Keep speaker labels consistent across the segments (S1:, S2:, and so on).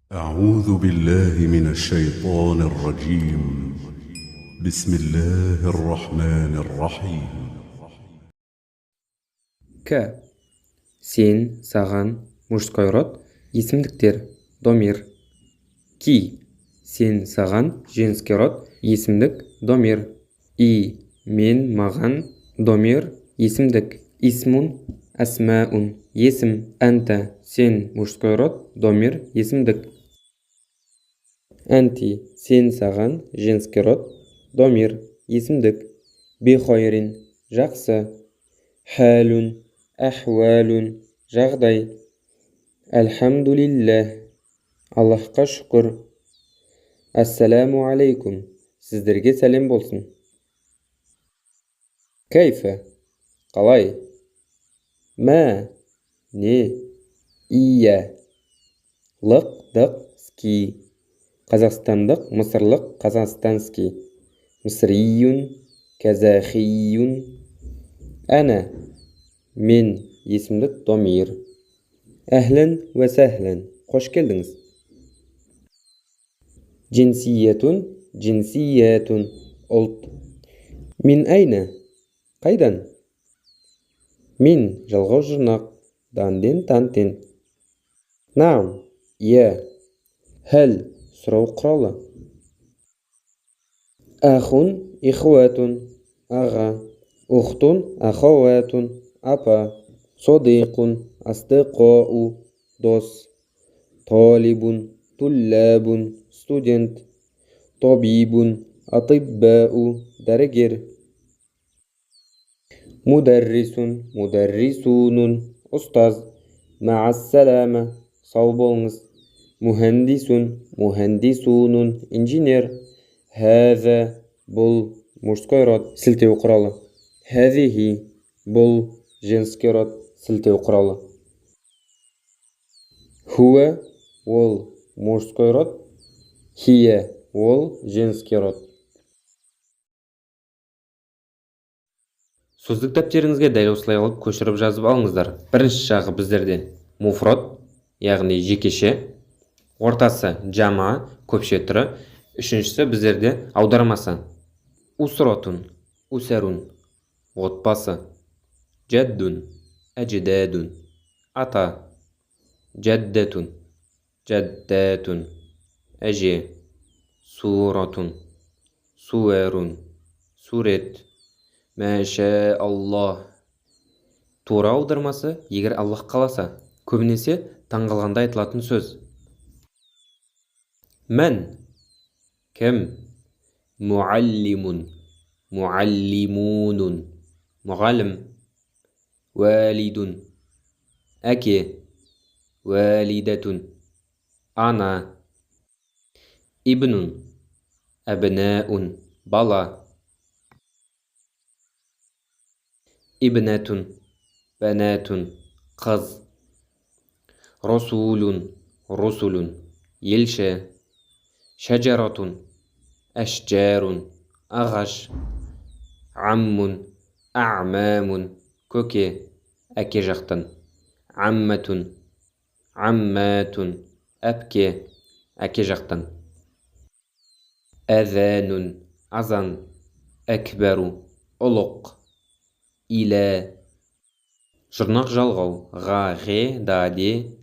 S1: أعوذ بالله من الشيطان الرجيم. بسم الله الرحمن الرحيم.
S2: К. Сен, саған, мужской род, есімдіктер, домир. Ки. Сен, саған, женский род, есімдік, домир. И. Мен, маған, домир, есімдік, исмун, асмаун, есім. Анта. Сен, мужской род, домир, есімдік. Анти. Сен, саған, женский род, домир, есімдік. Бихойрин. Жақсы. Халун. Ахвалун. Жағдай. Альхамдулиллах. Аллахқа шүкір. Ассаламу алейкум. Сіздерге сәлем болсын. Кайфа. Қалай? Ма. Не. Ия. Лық, дық, ски. Қазақстандық, мысырлық, қазақстанский. Мисриюн, казахиюн. Ана. Мен, есімдік, домир. Әхлін вә сәхлін. Қош келдіңіз. Джинсиятун, джинсиятун. Ұлт. Мин айна. Қайдан? Мин, жалғау жұрнақ. Данден, тантен. Наам. Иә. Хәл. Сұрау құралы. Ахун, ихуатун. Аға. Ухтун, ахауатун. Апа. Содиқун, астиқоу. Дос. Талибун, туллабун. Студент. Табибун, атиббау. Дәрігер. Мударрисун, мударрисунун. Ұстаз. Ма'ассалама. Сау болыңыз. Мухандисун, мухандисунун. Инженер. Хаза. Бұл. Мужской род. Сілтеу құралы. Хазихи. Бұл. Женский род. Сілтеу құралы. Хуа. Ол. Мужской род. Хия. Ол. Женский род. Сөздік дәптеріңізге дәл осылай алып көшіріп жазып алыңыздар. Бірінші жағы біздерде муфрод, яғни жекеше. Ортасы жама, көпше түрі. Үшіншісі біздерде аудармасы. Усротун, усарун. Отбасы. Джаддун, әждадун. Ата. Джаддатун, джаддатун. Әже. Суратун, суарун. Сурет. Мәшә Аллах. Тура аудармасы, егер Аллах қаласа. Көбінесе таңғалғанда айтылатын сөз. Мән. Кім? Муаллимун, муаллимунун. Мұғалім. Валидун. Әке. Валидатун. Ана. Ибнун. Әбнаун. Бала. Ибнатун. Банатун. Қыз. Расулун. Русулун. Елші. Шаджаратун. Әшджарун. Ағаш. Аммун. Аъмамун. Көке. Әке жақтан. Амматун. Амматун. Әпке. Әке жақтан. Әзанун. Азан. Әкбару. Ұлық. Илә. Жұрнақ жалғау. Ға, ғе, даде.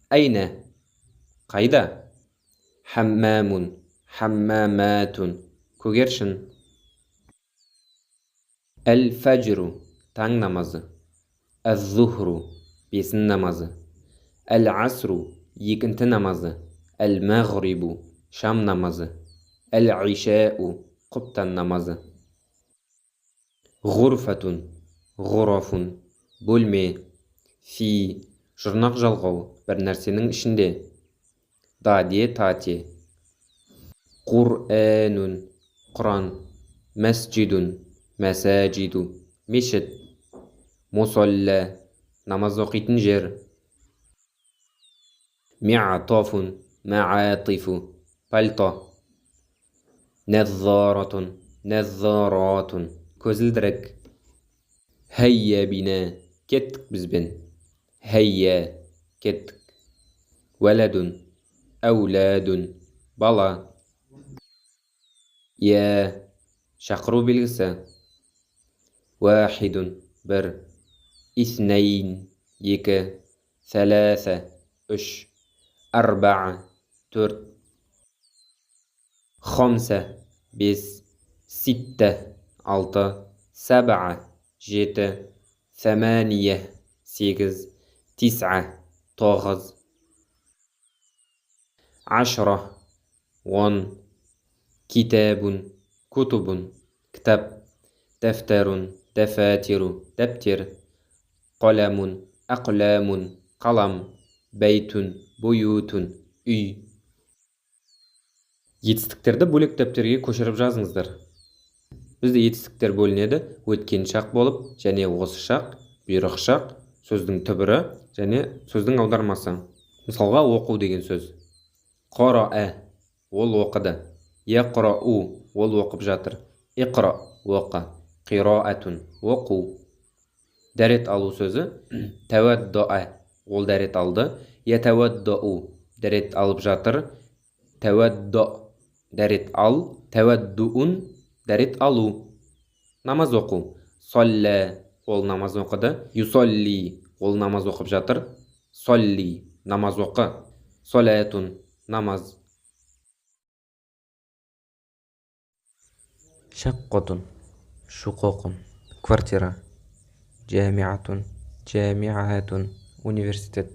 S2: Айна. Қайда? Хаммамун. Хаммаматун. Көгершін. Әл-фәджру. Таң намазы. Әз-зухру. Бесін намазы. Әл-асру. Екінті намазы. Әл-мәғрибу. Шам намазы. Әл-ишәу. Құптан намазы. Ғурфатун. Ғурафун. Бөлме. Фи. Жұрнақ жалғау. Бір нәрсенің ішінде. Даде, тате. Құр'анун. Құран. Мәсджидун. Мәсәджиду. Мешіт. Мусалла. Намаз оқитын жер. Ми'атафун. Ма'атифу. Пальто. Назаратун. Назаратун. Көзілдірік. Хайя бина. Кеттік бізбен. Хайя. Кеттік. Валадун. әуладун, бала. Я, шақыру белгісі. Уахидун, бір. Иснейн, екі. Сәләсә, үш. Арба'a, төрт. Хомса, бес. Ситта, алты. Сәбә'a, жеті. Сәмәния, сегіз. Тис'a, тоғыз. Ашра, он. Китабун, кутубун, кітап. Дәфтәрун, дәфәтиру, дәптер. Қаламун, ақламун, қалам. Бәйтун, буютун, үй. Етістіктерді бөлек дәптерге көшіріп жазыңыздар. Бізде етістіктер бөлінеді өткен шақ болып, және осы шақ, бұйрық шақ, сөздің түбірі және сөздің аудармасы. Мысалға, оқу деген сөз. Қара'a, ол оқыды. Яқрау, ол оқып жатыр. Иқра, оқы. Қираатун, оқу. Дәрет алу сөзі. Тәуәдда'a, ол дәрет алды. Ятәуәддау, дәрет алып жатыр. Тәуәдда, дәрет ал. Тәуәддуун, дәрет алу. Намаз оқу. Солла, ол намаз оқыды. Юсолли, ол намаз оқып жатыр. Солли, намаз оқы. Солатун, намаз.
S3: Шаққотун, шуқоқун, квартира. Джамиатун, джамиатун, университет.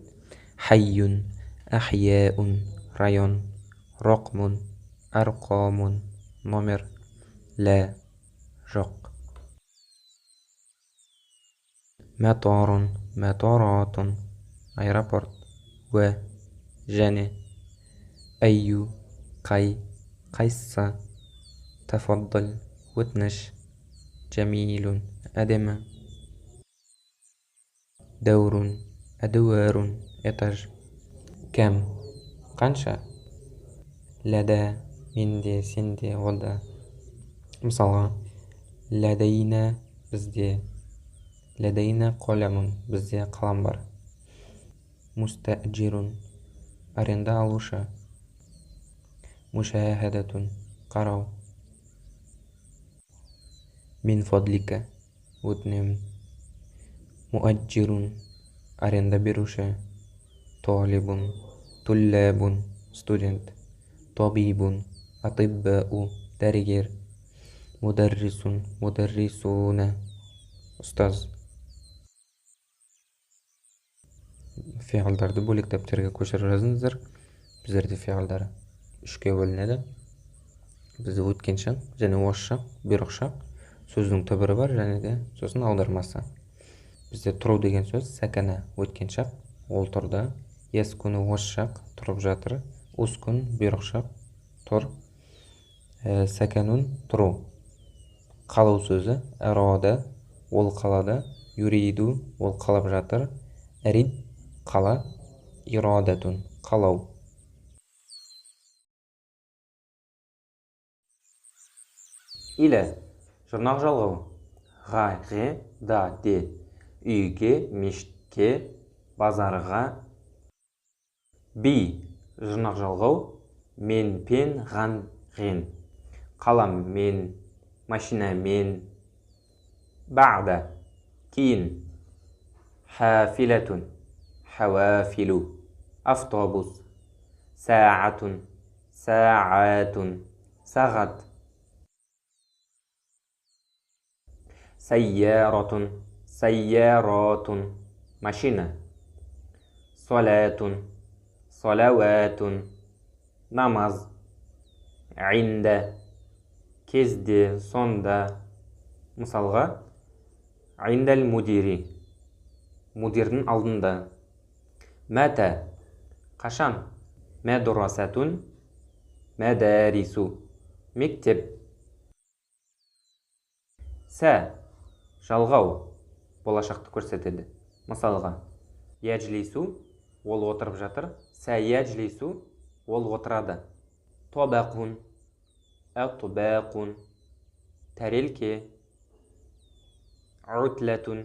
S3: Хайюн, ахияун, район. Роқмун, арқомун, номер. Ла, жоқ. Матарун, матаратун, аэропорт. Уа, және. Айю, қай, қайсы. Тафаддал, өтініш. Джамилун, әдемі. Даурун, әдуарун, этаж. Кәм, қанша. Ләдә, менде, сенде, ода. Мысалға, ләдәйна, бізде. Ләдәйна қаламун, бізде қалам бар. Мустаджирун, аренда алушы. Мушахадатун, қарау. Мин фадлика, өтінем. Муаджирун, аренда беруші. Талибун, туллабун, студент. Табибун, атиббау, дәрігер. Мударрисун, мударрисуна, ұстаз. Фиғалдарды бөлек дәптерге көшіріп жазыңыздар. Біздерде фиғалдары үшке бөлінеді. Бізде өткен шақ және осы шақ, бұйрық шақ, сөздің түбірі бар және де сосын аудармасы. Бізде тұру деген сөз сәкәнә, өткен шақ, ол тұрды. Ескүні осы шақ, тұрып жатыр. Ускүн, бұйрық шақ, тұр. Сәкәнун, тұру. Қалу сөзі. Әрада, ол қалады. Юриду, ол қалап жатыр. Әрид, қала. Ирадатун, қалау.
S2: Илә, жұрнақ жалғау. Ға, ғе, да, де. Үйге, мешітке, базарға. Би, жұрнақ жалғау. Мен, пен, ған, ғен. Қалам, мен. Машина, мен. Бағда, кейін. Хафилатун, хавафилу. Автобус. Саатун, саатун. Сағат. Сайяратун, сайяратун. Машина. Салатун, салаватун. Намаз. Инда, кезде, сонда. Мысалға, индал мудири, мудирдің алдында. Мәтә, қашан. Мәдурасатун, мәдәрису, мектеп. Сә, жалғау, болашақты көрсетеді. Мысалға, яджлису, ол отырып жатыр. Сә яджлису, ол отырады. Тобақун, әтубақун, тәрелке. Утлатун,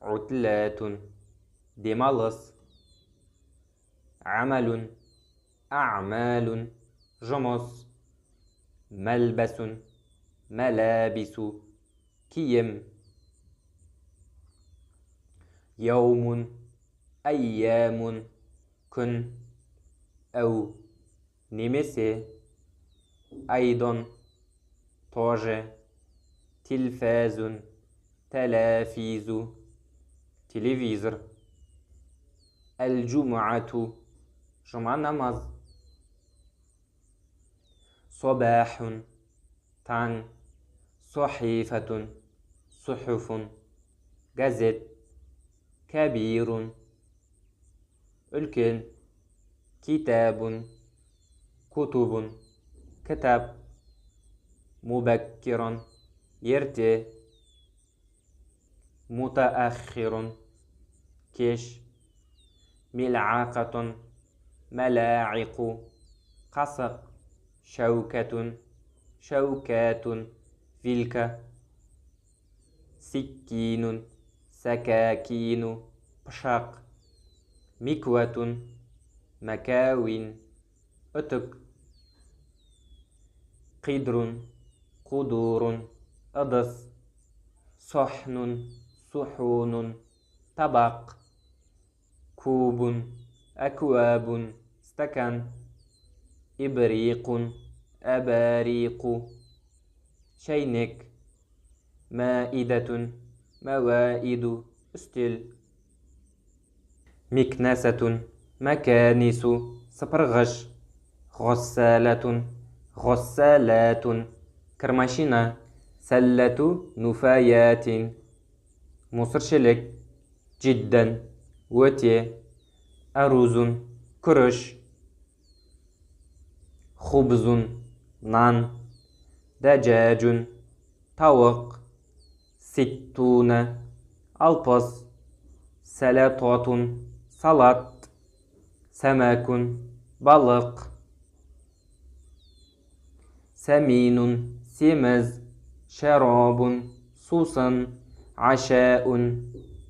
S2: утлатун, демалыс. Амалун, أعمال жұмыс ملبس ملابس киім يوم أيام күн أو немесе أيضا тоже تلفاز تلافيز телевизор الجمعة жұма намаз صباح таң صحيفة صحف газет كبير үлкен كتاب كتب кітап مبكر ерте متأخر кеш ملعقة ملاعق قسق شوكة شوكات فيلكا سكين سكاكين بشاق مكوة مكاوين أتك قدر قدور أدس صحن صحون طبق كوب أكواب استكان إبريق أباريق شينك مائدة موائد استل مكنسة مكانس سبرغش غسالة غسالات كرماشينا سلة نفايات مصرشلك جدا وتي أرز كرش خبز نان دجاج طوق ستون ألبس سلطات سلط سمك بلق سمين سمز شراب سوسن عشاء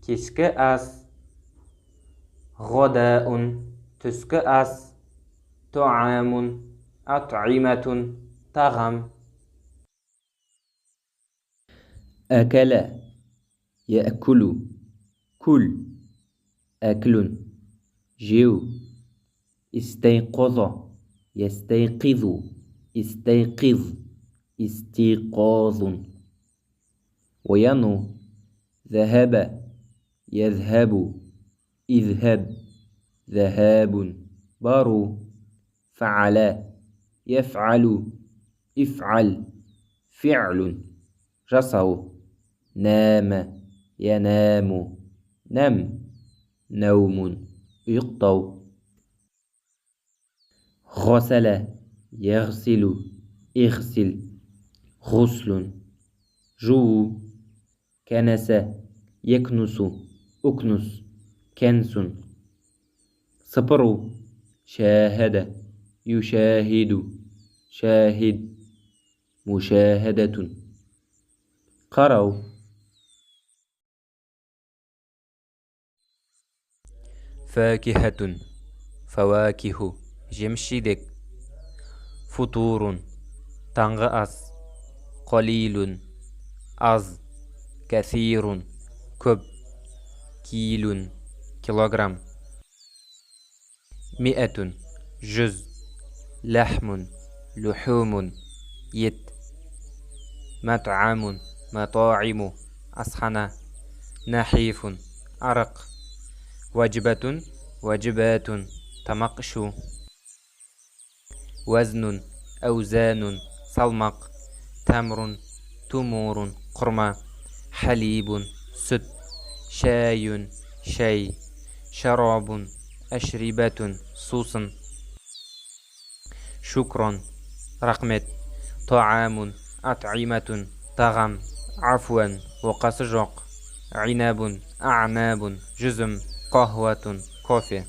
S2: كشك أس غداء تسك أس طعام أطعمة طعام
S4: أكل يأكل كل أكل جيو استيقظ يستيقظ استيقظ استيقاظ وينو ذهب يذهب اذهب ذهاب بارو فعل يفعل افعل فعل جسو نام ينام نم نوم يقطو غسل يغسل اغسل غسل جو كنس يكنس أكنس كنس صبر شاهد يشاهد شاهد مشاهدة قرأوا
S2: فاكهة فواكه جمشيدك فطور تنغأس قليل أز كثير كب كيل كيلوغرام مئة جز لحم لحوم يت مطعم مطاعم أصحنا نحيف عرق وجبة وجبات تمقشو وزن أوزان صلمق تمر تمور قرمة حليب سد شاي شاي شراب أشربة صوص شكرا رقمت طعام أطعمة طعام عفوا وقسجق عنب أعناب جزم قهوة كوفي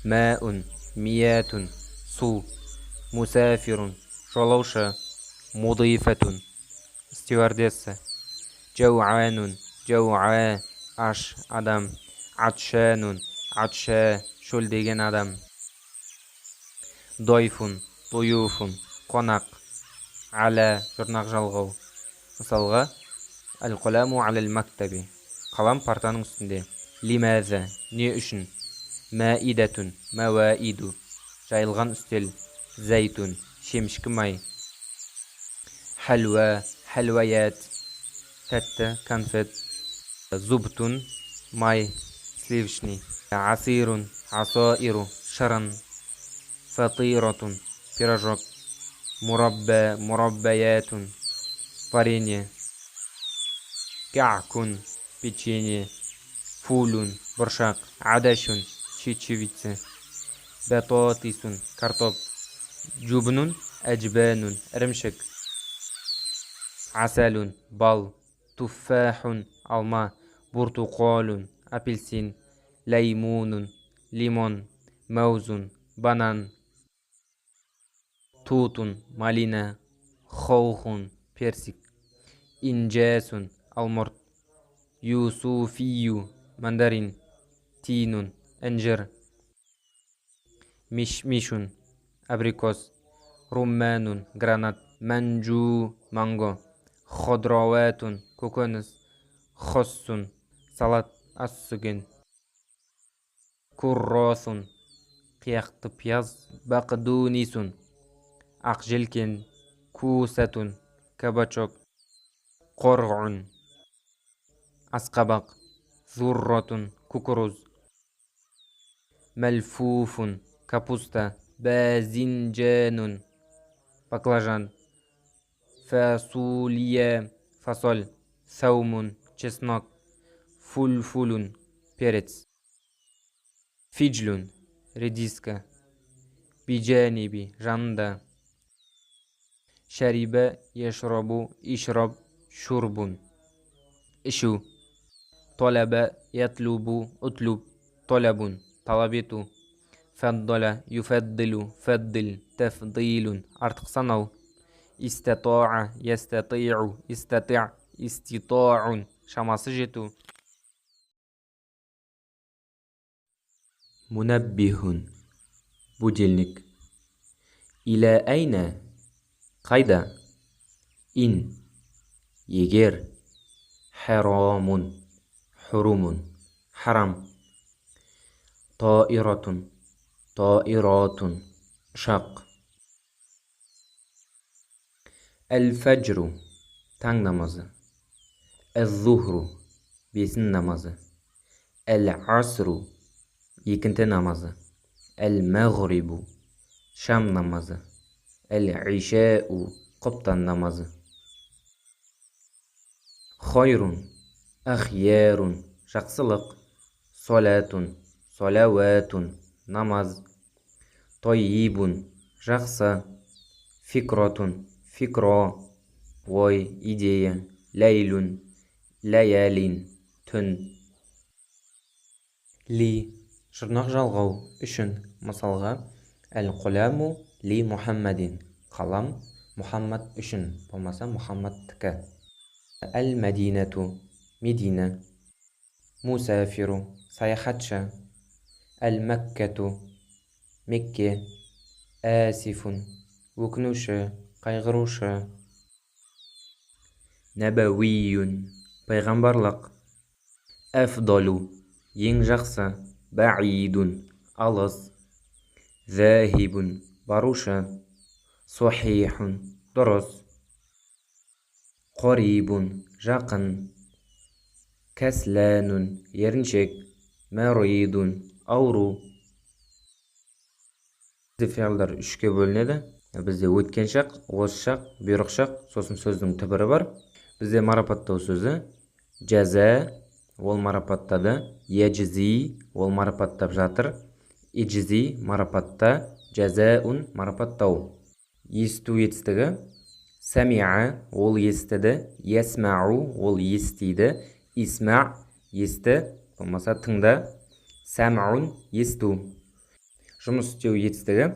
S2: ماء مياه سو مسافر جلوشة مضيفة استورديسة جوعان جوعاء عش adam عطشان عطشا شل دegen adam
S3: дойфун, дуюфун, қонақ, аля, жұрнақ жалғау. Мысалға, әл-құламу алал мактаби, қалам партаның үстінде. Лимаза, не үшін. Маидатун, мауаиду, жайылған үстел. Зайтун, шемішкі май. Халва, халваят, тәтті, конфет. Зубтун, май, сливочный. Асирун, асаиру, шырын. Фатиратун, пирожок. Мурабба, мураббаятун, варенье. Ка'кун, печенье. Фулун, бұршақ. Адашун, чечевица. Бататисун, картоп. Джубнун, әжбанун, ірімшік. Асалун, бал. Туффахун, алма. Буртуқалун, апельсин. Лаймунун, лимон. Маузун, банан. Тутун, малина. Хаухун, персик. Инжасун, алмұрт. Юсуфию, мандарин. Тинун, інжір. Мишмишун, абрикос. Румманун, гранат. Манджу, манго. Ходраватун, көкөніс. Хоссун, салат, ас-сүген. Курросун, қияқты пияз. Бақдунисун, ақ желкен. Кусатун, кабачок. Қорғун, асқабақ. Зурратун, кукуруз. Мальфуфун, капуста. Базинджанун, баклажан. Фасулия, фасоль. Саумун, чеснок. Фульфулун, перец. Фиджлун, редиска. Биджаниби, жанында. Шариба, яшрабу, ишраб, шурбун. Ишу. Толаба, ятлубу, утлуб, толабун, талап ету. Фаддала, юфаддилу, фаддил, тафдилун, артық санау. Истата'a, ястати'у, истати', истита'ун, шамасы жету.
S4: Мунаббихун, будильник. Иля айна, қайда. Ин, егер. Харамун, хурумун, харам. Таиратун, таиратун, шақ. Әл-фаджру, таң намазы. Әл-зухру, бесін намазы. Әл-асру, екінті намазы. Әл-мағрибу, шам намазы. Әл-ишау, құптан намазы. Хайрун, ахьярун, жақсылық. Солатун, солаватун, намаз. Тойибун, жақсы. Фикратун, фикро, ой, идея. Лейлун, лаялин, түн.
S3: Ли, жұрнақ жалғау үшін. Мысалға, әл-құламу ли Мухаммадин, қалам Мухаммад үшін, болмаса Мухаммад тікі. Әл-мәдинату, Медина. Мусафиру, саяхатшы. Әл-мәккату, Мекке. Асифун, өкінуші, қайғырушы.
S4: Набауиюн, пайғамбарлық.
S3: Афдалу, ең жақсы.
S4: Баидун, алыс.
S3: Захибун, барушы.
S4: Сохихун,
S3: Дұрыс.
S4: Қарибун, жақын. Касланун, еріншек. Маридун, ауру.
S3: Фиғылдар үшке бөлінеді. Бізде өткен шақ, осы шақ, бұйрық шақ, сосын сөздің түбірі бар. Бізде марапаттау сөзі. Жаза, ол марапаттады. Яджзи, ол марапаттап жатыр. Иджзи, марапатта. Жазаун, марапаттау. Есту етістігі. Самиа, ол естіді. Ясмау, ол естиді. Исма, есті, болмаса тыңда. Самаун, есту. Жұмыс істеу етістігі.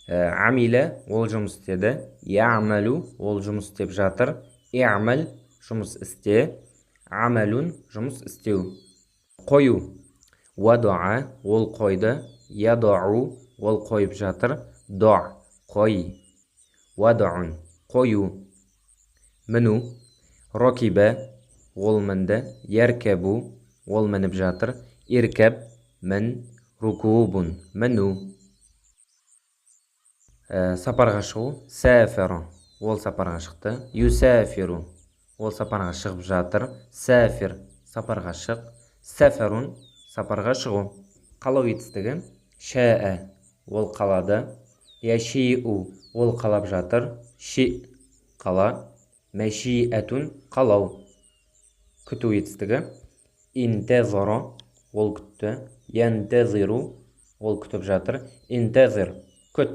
S3: Амиля, ол жұмыс істеді. Я'малу, ол жұмыс істеп жатыр. И'мал, жұмыс істе. Амалун, жұмыс істеу. Қою. Вадуа, ол қойды. Ядау, ол қойып жатыр.
S4: ضع قوي وضع قوي منو ركب ол мінді يركب ол мініп жатыр اركب من ركوب منو сапарға шығу سافر ол сапарға шықты يسافر ол сапарға шығып жатыр سافر сапарға шық سفر сапарға шығу қалау етістігі شاء ол қалады يشيء ол қалап жатыр شيء қала مشيئة қалау күту етістігі انتظر ол күтті ينتظر ол күтіп жатыр انتظر күт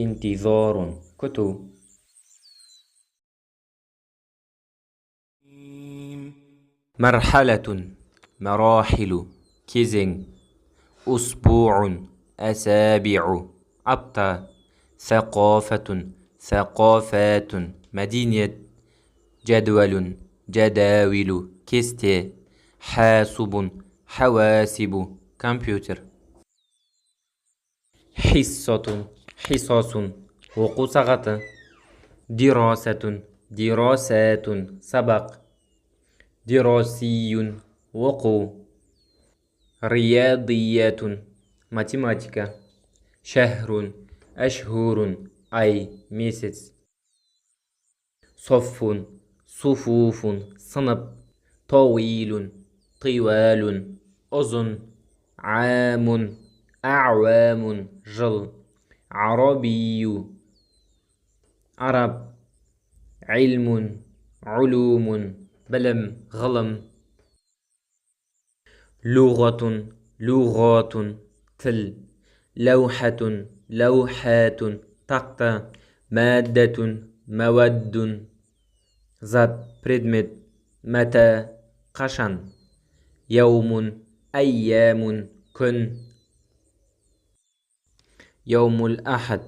S4: انتظار күту مرحلة مراحل кезең أسبوع أسابع апта ثقافة ثقافات мәдениет جدول جداول кесте حاسب حواسب компьютер حصة حصص оқу сағаты دراسة دراسات сабақ دراسي оқу رياضيات математика شهر أشهر ай месяц صف صفوف сынып طويل طوال ұзын عام أعوام жыл عربي араб علم علوم білім ғылым لغة لغات тіл لوحة لوحات тақта مادة مواد зат предмет متى қашан يوم أيام күн يوم الأحد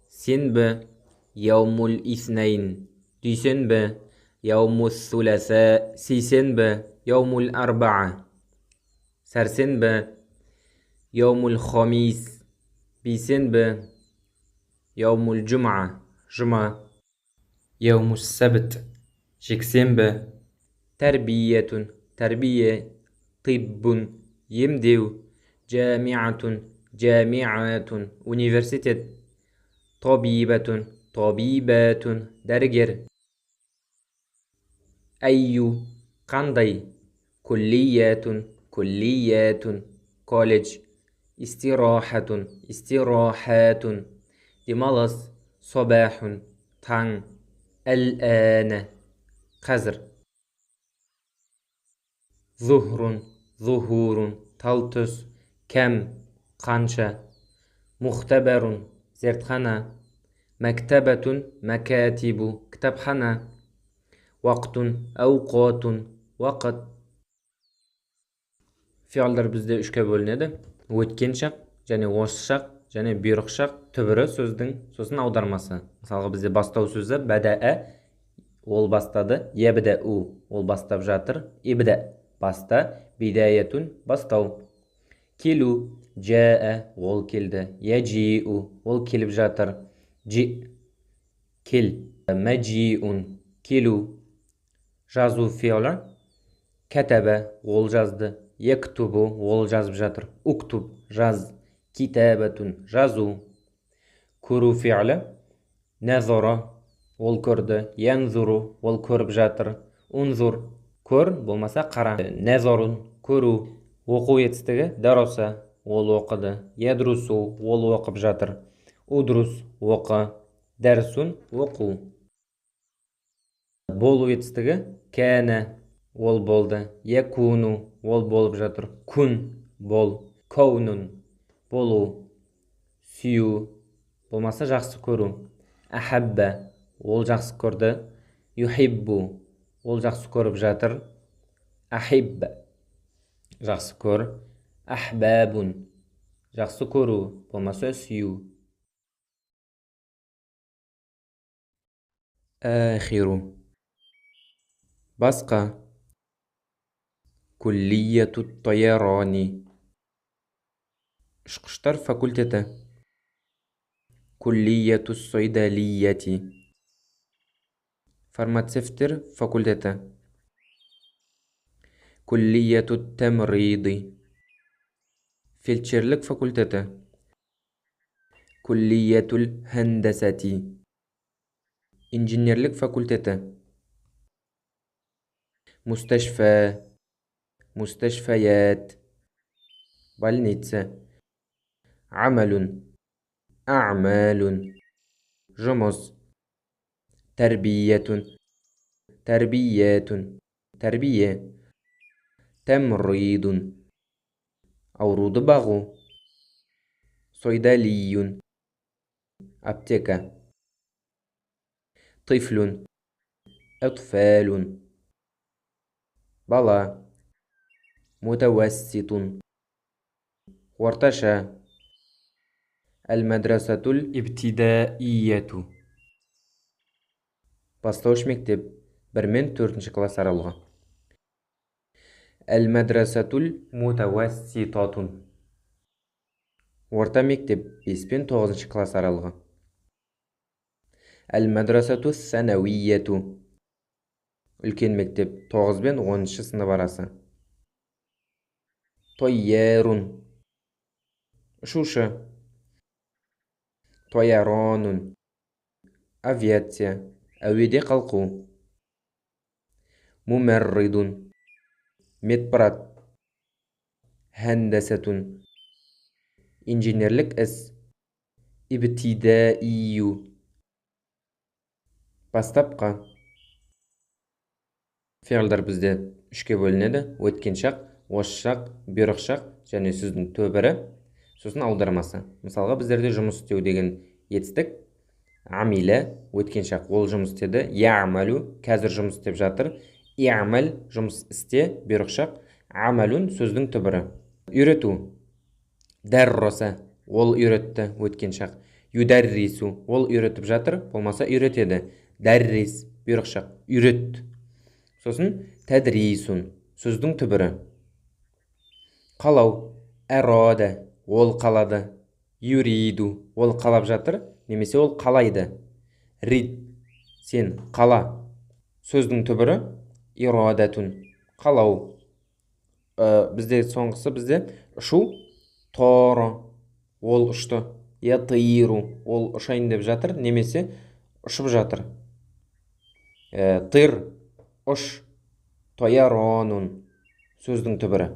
S4: сенбі يوم الاثنين дүйсенбі يوم الثلاثاء сейсенбі يوم الأربعاء сәрсенбі يوم الخميس бейсенбі يوم الجمعة жұма يوم السبت жексенбі تربية تربية طب емдеу جامعة جامعات университет طبيبة طبيبات дәрігер أي қандай كليات كليات колледж استراحة استراحات демалыс صباح таң الآن қазір ظهر ظهور тал түс кәм қанша مختبر зертхана مكتبة مكاتب кітапхана وقت أوقات уақыт фиалдар бізде үшке бөлінеді өткен шақ және осы шақ және бұйрық шақ түбірі сөздің сосын аудармасы мысалға бізде бастау сөзі бәдәә ол бастады ябдәу ол бастап жатыр ибдә баста бидаятун бастау келу жаа ол келді яджиу ол келіп жатыр джи кел мәджиун келу жазу фиалы кәтәбә ол жазды яктубу ол жазып жатыр уктуб жаз китабатун жазу көру фиалы назара ол көрді янзуру ол көріп жатыр унзур көр болмаса қара назарун көру оқу етістігі дароса ол оқыды ядрусу ол оқып жатыр удрус оқы дәрсун оқу болу етістігі кәні ол болды якуну ол болып жатыр күн бол каунун болу сүю болмаса жақсы көру ахабба ол жақсы көрді юхиббу ол жақсы көріп жатыр ахибба жақсы көр ахбабун жақсы көру болмаса сүю ахиру басқа куллияту тайарани ұшқыштар факультеті
S2: Kulliyatu soydaliyati. Farmatsevtler fakulteti. Kulliyatu temridi. Felçerlik fakulteti. Kulliyatul hendesati. İnjinerlik fakülteti. Müsteşfa. Müsteşfayat. Больница. Amelun. A'malun. Жұмыс. Terbiyetun. Terbiyetun. Terbiye. Temridun. Avrudu bağu. Soydaliyun. Apteka. Tiflun. Atfalun. Bala. Mutawassitun. Ortaşa. El-medresetul ibtidaiyetu. Бастауыш мектеп 1 мен 4 класс аралығы. El-medresetul mutawassitotun. Орта мектеп 5 пен 9 класс аралығы. El-medresetu sanawiyyetu. Үлкен мектеп 9 бен 10 сынып арасы. Toyyarun. Ұшушы. Toyaronun. Авиация. Әуеде қалқу. Mumerridun. Медбрат. Hendesетун. Инженерлік іс. Ibtidaiyyu. Бастапқы. Феғылдар бізде 3-ке бөлінеді. Өткен шақ, осы шақ, бұйрық шақ және сөздің түбірі, сосын аудармасы. Мысалға біздерде жұмыс істеу деген етістік. Амилә, өткен шақ, ол жұмыс істеді. Я'малу, қазір жұмыс істеп жатыр. И'мал, жұмыс істе, бұйрық шақ. Амалун, сөздің түбірі. Үйрету. Дәрроса, ол үйретті, өткен шақ. Юдәррису, ол үйретіп жатыр, болмаса үйретеді. Дәррис, бұйрық шақ, үйрет. Сосын тәдрисун, сөздің түбірі. Қалау. Әрада, ол қалады. Юриду, ол қалап жатыр, немесе ол қалайды. Рид, сен қала. Сөздің түбірі. Ирадатун, қалау. Бізде соңғысы бізде ұшу. Торо, ол ұшты. Ятиру, ол ұшайын деп жатыр, немесе ұшып жатыр. Тыр, ұш. Тояронун, сөздің түбірі.